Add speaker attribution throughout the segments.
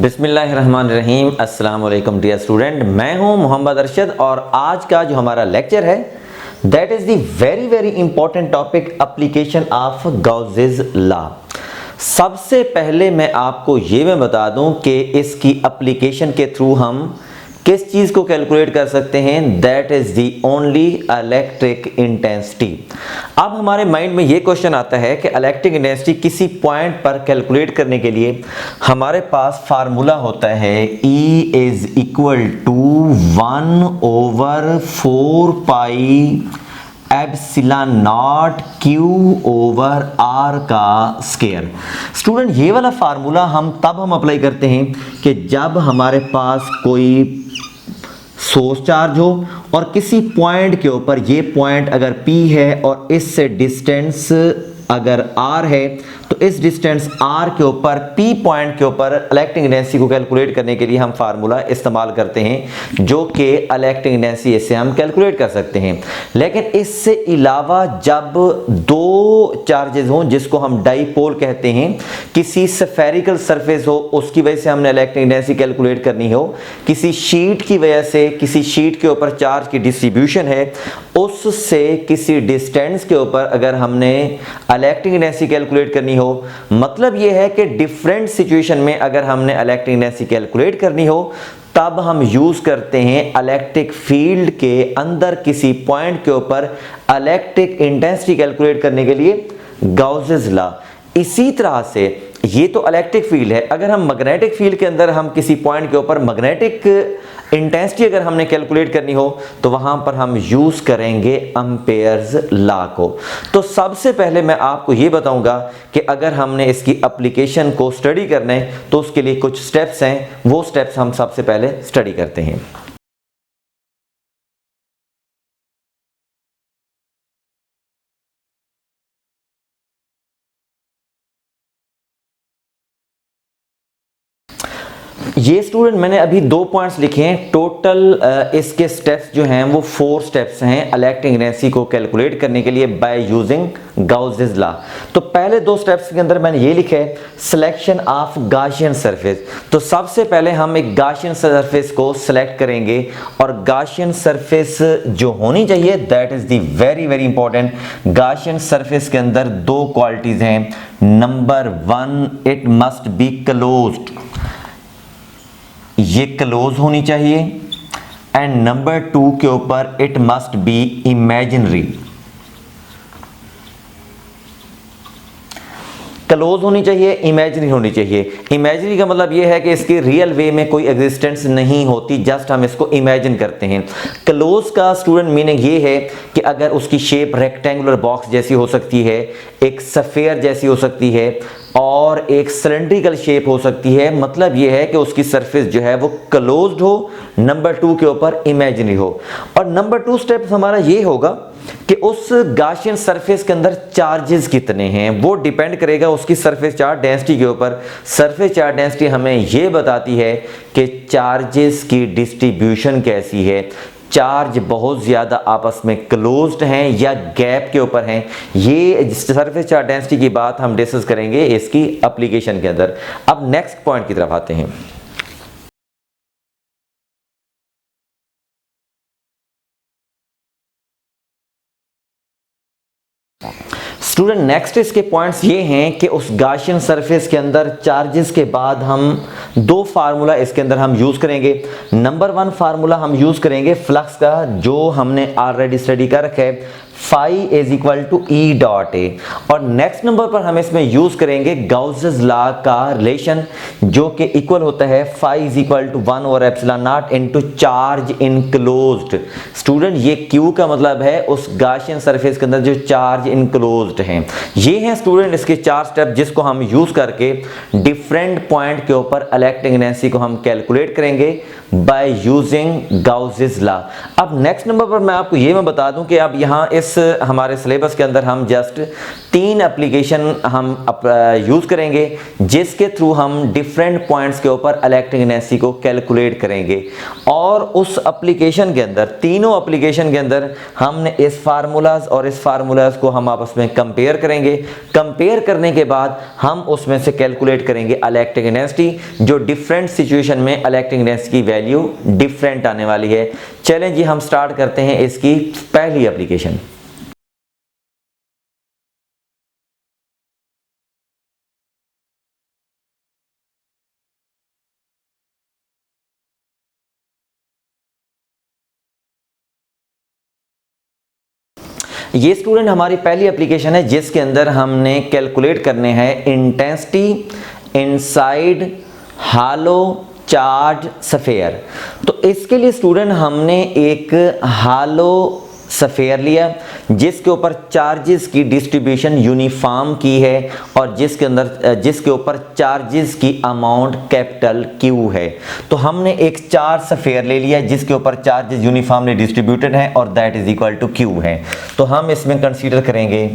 Speaker 1: बिस्मिल्लाहिर्रहमानिर्रहीम। अस्सलाम वालेकुम डियर स्टूडेंट, मैं हूं मोहम्मद अरशद और आज का जो हमारा लेक्चर है that is the very very important topic application of Gauss's law. सबसे पहले मैं आपको ये बता दूं कि इसकी एप्लीकेशन के थ्रू हम किस चीज़ को कैलकुलेट कर सकते हैं, that is the only electric intensity. अब हमारे माइंड में ये क्वेश्चन आता है कि इलेक्ट्रिक इंटेंसिटी किसी पॉइंट पर कैलकुलेट करने के लिए हमारे पास फार्मूला होता है E is equal to 1/4 pi epsilon naught Q over R का स्क्वायर। स्टूडेंट ये वाला फार्मूला हम अप्लाई करते हैं कि जब हमारे पास कोई सोर्स चार्ज हो और किसी पॉइंट के ऊपर, ये पॉइंट अगर P है और इससे डिस्टेंस अगर R है, तो इस डिस्टेंस R के ऊपर P पॉइंट के ऊपर इलेक्ट्रिक इंटेंसिटी को कैलकुलेट करने के लिए हम फार्मूला इस्तेमाल करते हैं, जो कि इलेक्ट्रिक इंटेंसिटी इससे हम कैलकुलेट कर सकते हैं। लेकिन इससे अलावा जब दो चार्जेस हों जिसको हम डाइपोल कहते हैं, किसी स्फेरिकल सरफेस हो उसकी वजह से हमने इलेक्ट्रिक इंटेंसिटी कैलकुलेट करनी हो, किसी शीट की वजह से, किसी शीट के ऊपर चार्ज की डिस्ट्रीब्यूशन है उससे किसी डिस्टेंस के ऊपर अगर हमने इलेक्ट्रिक इंटेंसिटी कैलकुलेट करनी हो, मतलब यह है कि डिफरेंट सिचुएशन में अगर हमने इलेक्ट्रिक इंटेंसिटी कैलकुलेट करनी हो तब हम यूज करते हैं इलेक्ट्रिक फील्ड के अंदर किसी पॉइंट के ऊपर इलेक्ट्रिक इंटेंसिटी कैलकुलेट करने के लिए गाउसेस लॉ। इसी तरह से ये तो इलेक्ट्रिक फील्ड है, अगर हम मैग्नेटिक फील्ड के अंदर हम किसी पॉइंट के ऊपर मैग्नेटिक इंटेंसिटी अगर हमने कैलकुलेट करनी हो तो वहां पर हम यूज करेंगे एम्पेयर्स लॉ को। तो सबसे पहले मैं आपको ये बताऊंगा कि अगर हमने इसकी एप्लीकेशन को स्टडी करना है तो उसके लिए कुछ स्टेप्स हैं, वो स्टेप्स हम सबसे पहले स्टडी करते हैं। ये स्टूडेंट मैंने अभी 2 पॉइंट्स लिखे हैं, टोटल इसके स्टेप्स जो हैं वो 4 स्टेप्स हैं इलेक्ट्रिक इंटेंसिटी को कैलकुलेट करने के लिए बाय यूजिंग गाउसेस लॉ। तो पहले 2 स्टेप्स के अंदर मैंने ये लिखा है सिलेक्शन ऑफ गॉसियन सरफेस। तो सबसे पहले हम एक गॉसियन सरफेस को सिलेक्ट करेंगे और गॉसियन सरफेस जो होनी चाहिए that is the very very important. Gaussian surface के अंदर 2 क्वालिटीज हैं। Number 1, it must be closed, ये क्लोज होनी चाहिए, एंड नंबर 2 के ऊपर it must be imaginary. Close होनी चाहिए, इमेजिनरी होनी चाहिए। इमेजिनरी का मतलब ये है कि इसकी रियल वे में कोई एग्जिस्टेंस नहीं होती, जस्ट हम इसको इमेजिन करते हैं। क्लोज का स्टूडेंट मीनिंग ये है कि अगर उसकी शेप रेक्टेंगुलर बॉक्स जैसी हो सकती है, एक स्फीयर जैसी हो सकती है और एक सिलेंड्रिकल शेप हो सकती है, मतलब यह है कि उसकी सरफेस जो है वो क्लोज्ड हो, नंबर 2 के ऊपर इमेजिनरी हो। और नंबर 2 स्टेप हमारा ये होगा कि उस गॉसियन सरफेस के अंदर चार्जेस कितने हैं, वो डिपेंड करेगा उसकी सरफेस चार्ज डेंसिटी के ऊपर। सरफेस चार्ज डेंसिटी हमें ये बताती है कि चार्जेस की डिस्ट्रीब्यूशन कैसी है, चार्ज बहुत ज़्यादा आपस में क्लोज्ड हैं या गैप के ऊपर हैं। ये सरफेस चार्ज डेंसिटी की बात हम डिस्कस करेंगे इसकी एप्लीकेशन के अंदर। अब नेक्स्ट पॉइंट की तरफ आते हैं। स्टूडेंट नेक्स्ट इसके पॉइंट्स ये हैं कि उस गॉसियन सरफेस के अंदर चार्जेस के बाद हम 2 फार्मूला इसके अंदर हम यूज करेंगे। नंबर 1 फार्मूला हम यूज करेंगे फ्लक्स का, जो हमने ऑलरेडी स्टडी कर रखा है, phi is equal to E dot A। और नेक्स्ट नंबर पर हम इसमें यूज करेंगे गाउसेस लॉ का रिलेशन, जो कि इक्वल होता है phi is equal to 1 over epsilon not into charge enclosed. Student ये Q का मतलब है उस गॉसियन सरफेस के अंदर जो चार्ज इनक्लोज्ड हैं। ये हैं स्टूडेंट इसके 4 स्टेप जिसको हम यूज करके डिफरेंट पॉइंट के ऊपर इलेक्ट्रिक इंटेंसिटी को हम कैलकुलेट करेंगे बाय यूजिंग गाउसेस लॉ। अब नेक्स्ट नंबर पर मैं आपको ये बता दूं कि अब यहाँ इस हमारे सिलेबस के अंदर हम जस्ट 3 एप्लीकेशन हम यूज़ करेंगे जिसके थ्रू हम डिफरेंट पॉइंट्स के ऊपर इलेक्ट्रिक एनर्जी को कैलकुलेट करेंगे। और उस एप्लीकेशन के अंदर, तीनों एप्लीकेशन के अंदर हमने इस फार्मूलाज और इस फार्मूलाज को हम आपस में कंपेयर करेंगे। कंपेयर करने के बाद हम उसमें से कैलकुलेट करेंगे इलेक्ट्रिक एनर्जी, जो डिफरेंट सिचुएशन में इलेक्ट्रिक एनर्जी की वैल्यू डिफरेंट आने वाली है। चलें जी, हम स्टार्ट करते हैं इसकी पहली एप्लीकेशन। ये स्टूडेंट हमारी पहली एप्लीकेशन है जिसके अंदर हमने कैलकुलेट करने हैं इंटेंसिटी इनसाइड हालो चार्ज स्फीयर। तो इसके लिए स्टूडेंट हमने एक हालो स्फीयर लिया जिसके ऊपर चार्जेस की डिस्ट्रीब्यूशन यूनिफॉर्म की है और जिसके ऊपर चार्जेस की अमाउंट कैपिटल Q है। तो हमने एक चार्ज स्फीयर ले लिया जिसके ऊपर चार्जेस यूनिफॉर्मली डिस्ट्रीब्यूटेड है और that is equal to Q है। तो हम इसमें कंसीडर करेंगे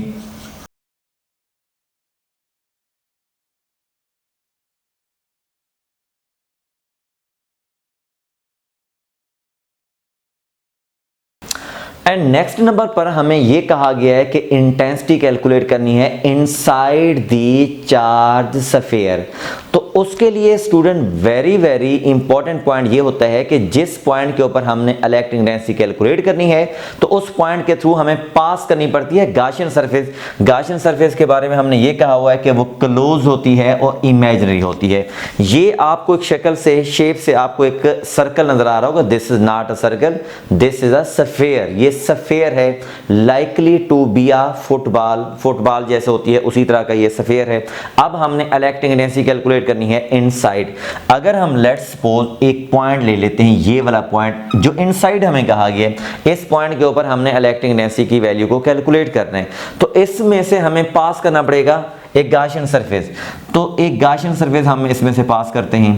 Speaker 1: एंड नेक्स्ट नंबर पर हमें यह कहा गया है कि इंटेंसिटी कैलकुलेट करनी है इनसाइड दी चार्ज स्फीयर। तो उसके लिए स्टूडेंट वेरी इंपॉर्टेंट पॉइंट ये होता है कि जिस पॉइंट के ऊपर हमने इलेक्ट्रिक एनर्जी कैलकुलेट करनी है तो उस पॉइंट के थ्रू हमें पास करनी पड़ती है गॉसियन सरफेस। गॉसियन सरफेस के बारे में हमने ये कहा हुआ है कि वो क्लोज होती है और इमेजिनरी होती है। ये आपको एक शक्ल से, शेप से आपको एक सर्कल नजर आ रहा होगा। This is not a circle, this is a sphere. ये स्फीयर है, likely to be a football जैसे होती है उसी तरह का ये स्फीयर है। अब हमने इलेक्ट्रिक एनर्जी कैलकुलेट करनी है इनसाइड। अगर हम लेट्स सपोज एक पॉइंट ले लेते हैं, ये वाला पॉइंट जो इनसाइड हमें कहा गया है, इस पॉइंट के ऊपर हमने इलेक्ट्रिक एनर्जी की वैल्यू को कैलकुलेट करना है। तो इसमें से हमें पास करना पड़ेगा एक गॉसियन सरफेस। तो एक गॉसियन सरफेस हम इसमें से पास करते हैं।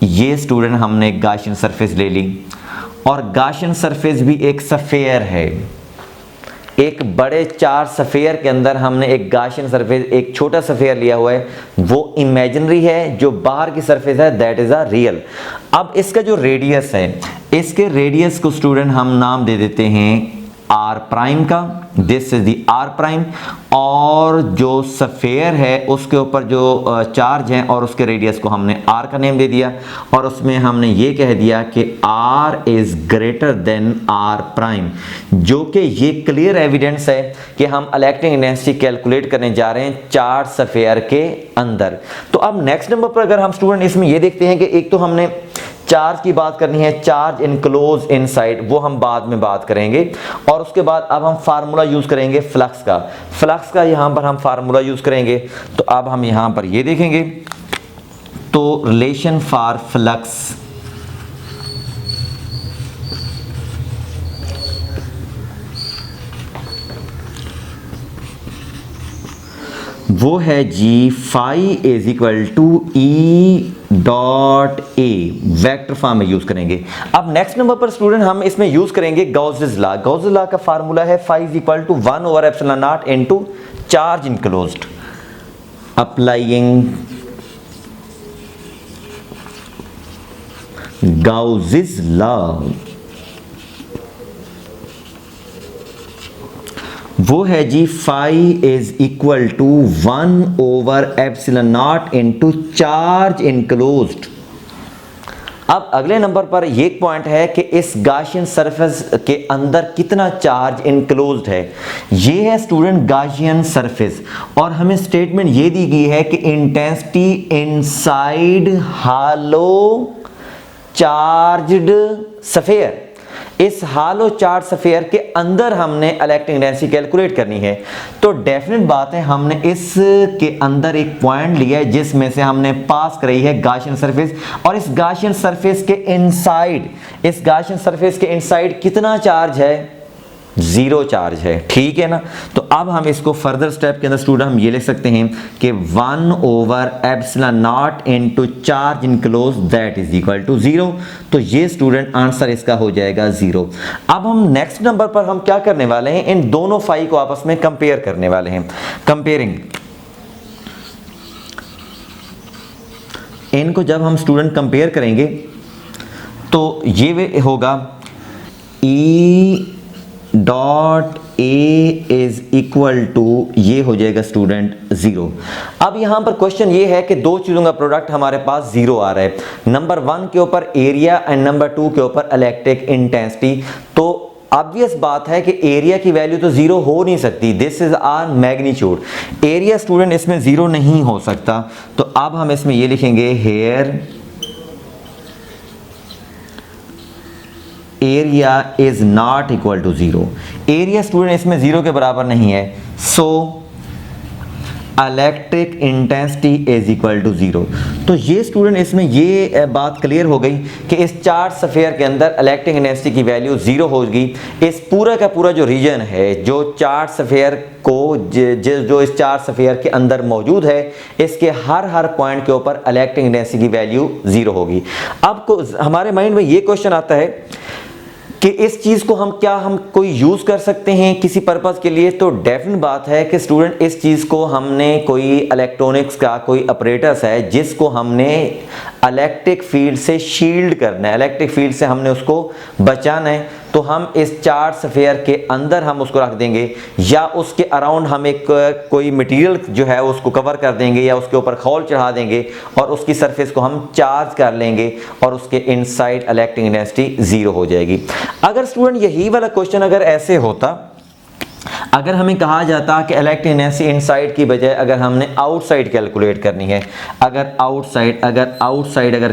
Speaker 1: ये स्टूडेंट हमने एक गॉसियन सरफेस ले ली और गॉसियन सरफेस भी एक स्फीयर है। एक बड़े चार्ज स्फीयर के अंदर हमने एक गॉसियन सरफेस, एक छोटा स्फीयर लिया हुआ है, वो इमेजिनरी है। जो बाहर की सरफेस है दैट इज अ रियल। अब इसका जो रेडियस है, इसके रेडियस को स्टूडेंट हम नाम दे देते हैं आर प्राइम का। This is the R prime. और जो स्फीयर है उसके ऊपर जो चार्ज है और उसके रेडियस को हमने आर का नेम दे दिया और उसमें हमने ये कह दिया कि R is greater than R prime, जो कि ये क्लियर एविडेंस है कि हम इलेक्ट्रिक एनर्जी कैलकुलेट करने जा रहे हैं चार्ज स्फीयर के अंदर। तो अब नेक्स्ट नंबर पर अगर हम स्टूडेंट इसमें ये देखते हैं कि एक तो हमने चार्ज की बात करनी है, चार्ज इनक्लोज इनसाइड, वो हम बाद में बात करेंगे। और उसके बाद अब हम फार्मूला यूज करेंगे फ्लक्स का यहां पर हम फार्मूला यूज करेंगे। तो अब हम यहां पर ये देखेंगे, तो रिलेशन फॉर फ्लक्स वो है जी phi is equal to E dot A, vector form में यूज करेंगे। अब नेक्स्ट नंबर पर स्टूडेंट हम इसमें यूज करेंगे गॉसेस लॉ। गॉसेस लॉ का फार्मूला है phi is equal to 1 over epsilon not into charge enclosed. Applying Gauss's law वो है जी phi is equal to 1 over epsilon not into charge enclosed. अब अगले नंबर पर ये पॉइंट है कि इस गॉसियन सरफेस के अंदर कितना चार्ज इनक्लोज्ड है। ये है स्टूडेंट गॉसियन सरफेस और हमें स्टेटमेंट ये दी गई है कि इंटेंसिटी इनसाइड हालो चार्ज्ड स्फीयर। इस हालो चार्ज स्फीयर के अंदर हमने इलेक्ट्रिक एनर्जी कैलकुलेट करनी है। तो डेफिनेट बात है हमने इसके अंदर एक पॉइंट लिया है जिसमें से हमने पास कराई है गॉसियन सरफेस और इस गॉसियन सरफेस के इनसाइड कितना चार्ज है जीरो चार्ज है, ठीक है ना। तो अब हम इसको फर्दर स्टेप के अंदर स्टूडेंट हम ये लिख सकते हैं कि 1/ε0 into charge enclose that is equal to 0। तो ये स्टूडेंट आंसर इसका हो जाएगा 0। अब हम नेक्स्ट नंबर पर हम क्या करने वाले हैं, इन दोनों फाई को आपस में कंपेयर करने वाले हैं। कंपेयरिंग, इनको जब हम स्टूडेंट कंपेयर करेंगे तो ये होगा E dot A is equal to, ये हो जाएगा स्टूडेंट 0। अब यहां पर क्वेश्चन ये है कि दो चीजों का प्रोडक्ट हमारे पास 0 आ रहा है, नंबर 1 के ऊपर एरिया एंड नंबर 2 के ऊपर इलेक्ट्रिक इंटेंसिटी। तो ऑब्वियस बात है कि एरिया की वैल्यू तो 0 हो नहीं सकती, this is R magnitude. Area student इसमें 0 नहीं हो सकता, तो अब हम इसमें ये लिखेंगे here area is not equal to 0। Area student इसमें 0 के बराबर नहीं है, so electric intensity is equal to 0। तो ये स्टूडेंट इसमें ये बात क्लियर हो गई कि इस चार्ज स्फीयर के अंदर इलेक्ट्रिक इंटेंसिटी की वैल्यू 0 होगी। इस पूरा का पूरा जो रीजन है, जो चार्ज स्फीयर को जो इस चार्ज स्फीयर के अंदर मौजूद है, इसके हर पॉइंट के ऊपर इलेक्ट्रिक इंटेंसिटी की वैल्यू 0 होगी। अब हमारे माइंड में ये क्वेश्चन आता है कि इस चीज को हम कोई यूज कर सकते हैं किसी पर्पस के लिए। तो डेफिनेट बात है कि स्टूडेंट इस चीज को हमने कोई इलेक्ट्रॉनिक्स का कोई ऑपरेटर्स है जिसको हमने इलेक्ट्रिक फील्ड से शील्ड करना है, इलेक्ट्रिक फील्ड से हमने उसको बचाना है। तो हम इस चार्ज स्फीयर के अंदर हम उसको रख देंगे, या उसके अराउंड हम एक कोई मटेरियल जो है उसको कवर कर देंगे, या उसके ऊपर खौल चढ़ा देंगे और उसकी सरफेस को हम चार्ज कर लेंगे और उसके इनसाइड इलेक्ट्रिक इंटेंसिटी 0 हो जाएगी। अगर स्टूडेंट यही वाला क्वेश्चन अगर ऐसे होता, अगर हमें कहा जाता कि इलेक्ट्रिक इंटेंसिटी इनसाइड की बजाय अगर हमने आउटसाइड कैलकुलेट करनी है, अगर आउटसाइड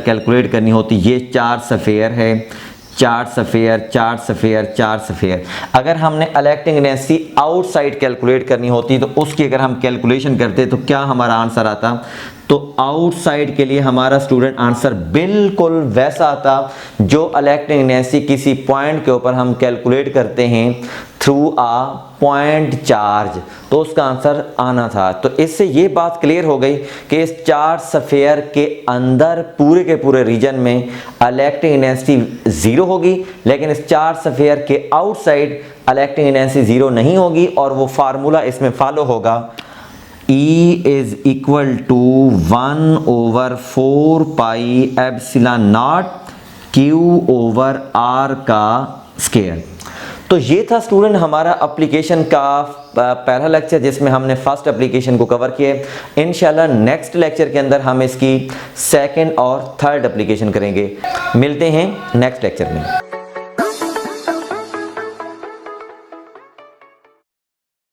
Speaker 1: कैलकुलेट करनी होती, ये चार्ज स्फीयर है, चार्ज स्फीयर, अगर हमने इलेक्ट्रिक इंटेंसिटी आउटसाइड कैलकुलेट करनी होती तो उसकी अगर हम कैलकुलेशन करते तो क्या हमारा आंसर आता। तो आउटसाइड के लिए हमारा स्टूडेंट आंसर बिल्कुल वैसा आता जो इलेक्ट्रिक इंटेंसिटी किसी पॉइंट के ऊपर हम कैलकुलेट करते हैं थ्रू आ पॉइंट चार्ज, तो उसका आंसर आना था। तो इससे ये बात क्लियर हो गई कि इस चार्ज स्फीयर के अंदर पूरे के पूरे रीजन में इलेक्ट्रिक इंटेंसिटी 0 होगी, लेकिन इस चार्ज स्फीयर के आउटसाइड इलेक्ट्रिक इंटेंसिटी 0 नहीं होगी। और वो फार्मूला इसमें फॉलो होगा, E is equal to 1/4 pi epsilon naught Q over R का स्क्वायर। तो ये था स्टूडेंट हमारा एप्लीकेशन का पहला लेक्चर, जिसमें हमने फर्स्ट एप्लीकेशन को कवर किया। इंशाल्लाह नेक्स्ट लेक्चर के अंदर हम इसकी सेकंड और थर्ड एप्लीकेशन करेंगे। मिलते हैं नेक्स्ट लेक्चर में।